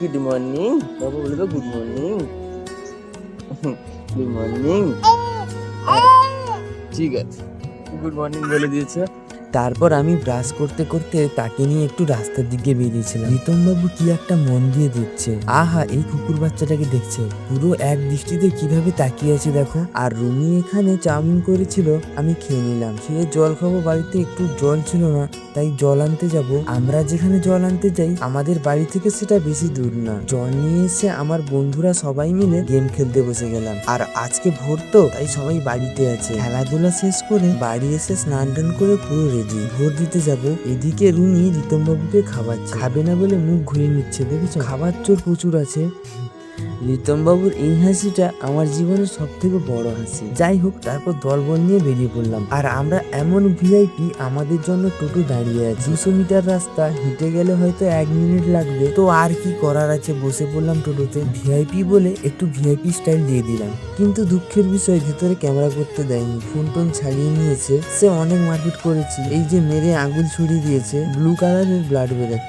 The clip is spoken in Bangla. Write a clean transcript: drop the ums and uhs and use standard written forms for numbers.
গুড মর্নিং বাবা বলবে গুড মর্নিং। Good morning. ঠিক আছে, গুড মর্নিং বলে দিয়েছে। তারপর আমি ব্রাশ করতে করতে তাকে নিয়ে একটু রাস্তার দিকে বেরিয়েছিলাম। রিতম বাবু কি একটা মন দিয়ে দেখছে। আহা, এই কুকুর বাচ্চাটাকে দেখছে, পুরো এক দৃষ্টিতে কিভাবে তাকিয়ে আছে দেখো। আর রুমি এখানে চাউমিন করেছিল, আমি খেয়ে নিলাম। সে জল খাবো, বাড়িতে একটু জল ছিল না, তাই জল আনতে যাব। আমরা যেখানে জল আনতে যাই আমাদের বাড়ি থেকে সেটা বেশি দূর না। জল নিয়ে এসে আমার বন্ধুরা সবাই মিলে গেম খেলতে বসে গেলাম। আর আজকে ভোর তো, তাই সবাই বাড়িতে আছে। খেলাধুলা শেষ করে বাড়ি এসে স্নান টান করে পুরো রেডি, ভোট দিতে যাব। এদিকে রুমি রিতম বাবুকে খাওয়াচ্ছে, খাবে না বলে মুখ ঘুরিয়ে নিচ্ছে। দেখেছো, খাবার চোর প্রচুর আছে। রিতম বাবুর এই হাসিটা আমার জীবনের সব থেকে বড় হাসি। যাই হোক, তারপর দলবল নিয়ে বেরিয়ে পড়লাম। আর আমরা এমন ভিআইপি, আমাদের জন্য টোটো দাঁড়িয়ে আছে। 200 মিটার রাস্তা হেঁটে গেলে হয়তো 1 মিনিট লাগবে। তো আর কি করার আছে, বসে পড়লাম টোটোতে। ভিআইপি বলে একটু ভিআইপি স্টাইল দিয়ে দিলাম। কিন্তু দুঃখের বিষয়, ভিতরে ক্যামেরা করতে দেয়নি, ফোন টোন ছাড়িয়ে নিয়েছে। সে অনেক মারপিট করেছি, এই যে মেরে আঙুল ছুড়িয়ে দিয়েছে, ব্লু কালারের ব্লাড বেরোচ্ছে।